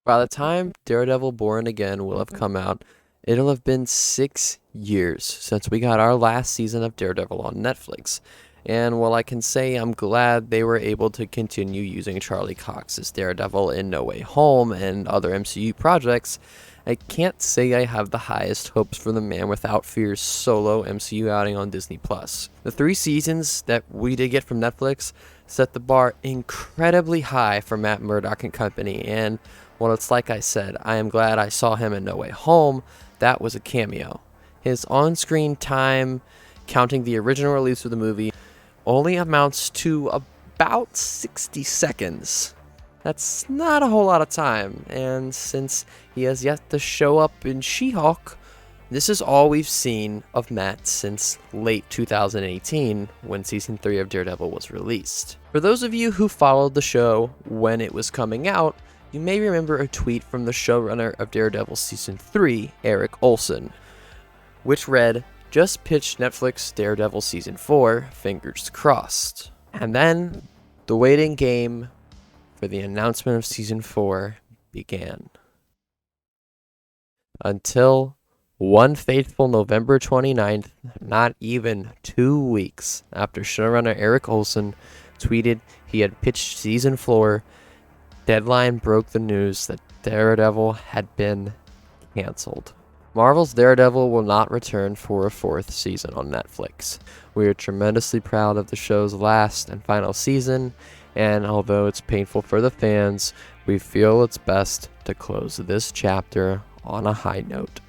By the time Daredevil Born Again will have come out, it'll have been 6 years since we got our last season of Daredevil on Netflix. And while I can say I'm glad they were able to continue using Charlie Cox as Daredevil in No Way Home and other MCU projects, I can't say I have the highest hopes for the Man Without Fear's solo MCU outing on Disney+. The 3 seasons that we did get from Netflix set the bar incredibly high for Matt Murdock and company, and well, it's like I said, I am glad I saw him in No Way Home. That was a cameo. His on-screen time, counting the original release of the movie, only amounts to about 60 seconds. That's not a whole lot of time, and since he has yet to show up in She-Hulk, this is all we've seen of Matt since late 2018 when Season 3 of Daredevil was released. For those of you who followed the show when it was coming out, you may remember a tweet from the showrunner of Daredevil Season 3, Eric Olson, which read, "Just pitched Netflix Daredevil Season 4, fingers crossed." And then the waiting game for the announcement of Season 4 began. Until one fateful November 29th, not even 2 weeks after showrunner Eric Olson tweeted he had pitched Season 4, Deadline broke the news that Daredevil had been canceled. Marvel's Daredevil will not return for a 4th season on Netflix. We are tremendously proud of the show's last and final season, and although it's painful for the fans, we feel it's best to close this chapter on a high note.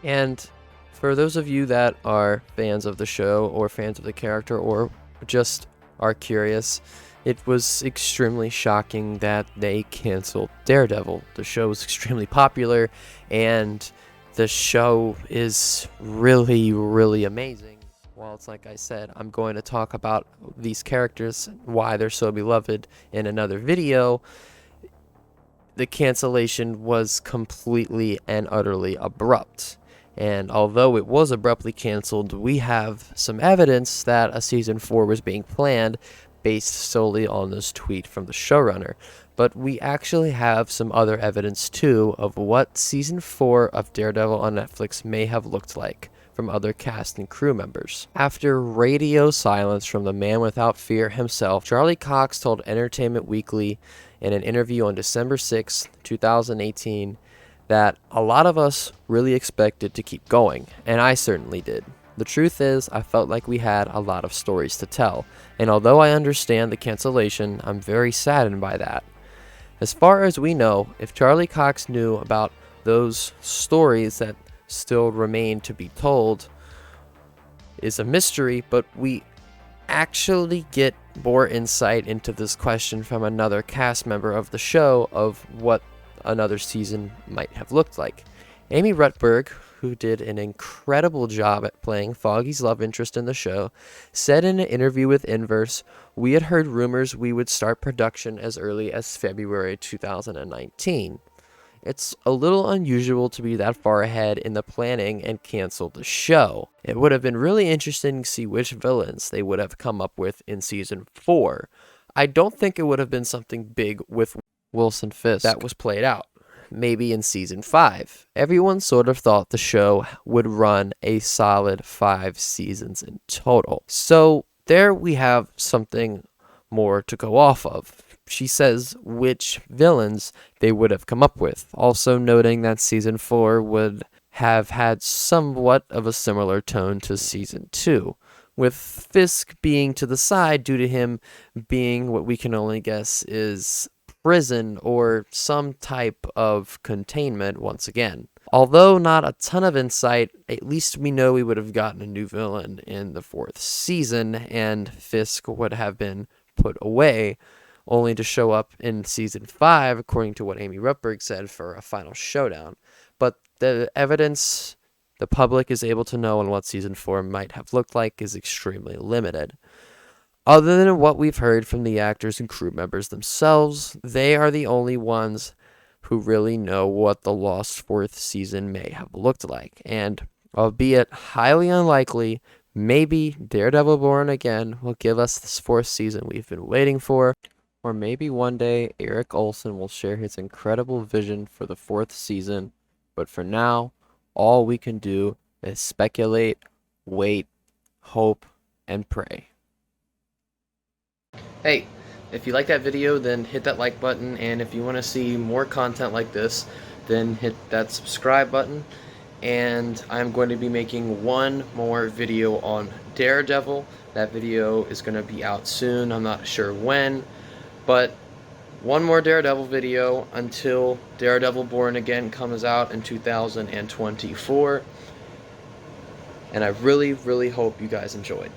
And for those of you that are fans of the show or fans of the character or just are curious, it was extremely shocking that they canceled Daredevil. The show was extremely popular, and the show is really, really amazing. Well, it's like I said, I'm going to talk about these characters, why they're so beloved, in another video. The cancellation was completely and utterly abrupt. And although it was abruptly canceled, we have some evidence that a Season 4 was being planned based solely on this tweet from the showrunner. But we actually have some other evidence too of what Season 4 of Daredevil on Netflix may have looked like from other cast and crew members. After radio silence from the Man Without Fear himself, Charlie Cox told Entertainment Weekly in an interview on December 6, 2018, that a lot of us really expected to keep going, and I certainly did. The truth is, I felt like we had a lot of stories to tell, and although I understand the cancellation, I'm very saddened by that. As far as we know, if Charlie Cox knew about those stories that still remain to be told is a mystery, but we actually get more insight into this question from another cast member of the show of what another season might have looked like. Amy Rutberg, who did an incredible job at playing Foggy's love interest in the show, said in an interview with Inverse, "We had heard rumors we would start production as early as February 2019. It's a little unusual to be that far ahead in the planning and cancel the show. It would have been really interesting to see which villains they would have come up with in Season 4. I don't think it would have been something big with Wilson Fisk that was played out. Maybe in Season 5. Everyone sort of thought the show would run a solid 5 seasons in total." So there we have something more to go off of. She says which villains they would have come up with, also noting that Season 4 would have had somewhat of a similar tone to Season 2, with Fisk being to the side due to him being what we can only guess is prison or some type of containment once again. Although not a ton of insight, at least we know we would have gotten a new villain in the 4th season, and Fisk would have been put away, only to show up in Season 5, according to what Amy Rutberg said, for a final showdown. But the evidence the public is able to know on what Season 4 might have looked like is extremely limited. Other than what we've heard from the actors and crew members themselves, they are the only ones who really know what the lost 4th season may have looked like. And albeit highly unlikely, maybe Daredevil Born Again will give us this 4th season we've been waiting for. Or maybe one day Eric Olson will share his incredible vision for the fourth season. But for now, all we can do is speculate, wait, hope, and pray. Hey, if you like that video, then hit that like button, and if you want to see more content like this, then hit that subscribe button. And I'm going to be making one more video on Daredevil. That video is going to be out soon. I'm not sure when, but one more Daredevil video until Daredevil Born Again comes out in 2024. And I really, really hope you guys enjoyed.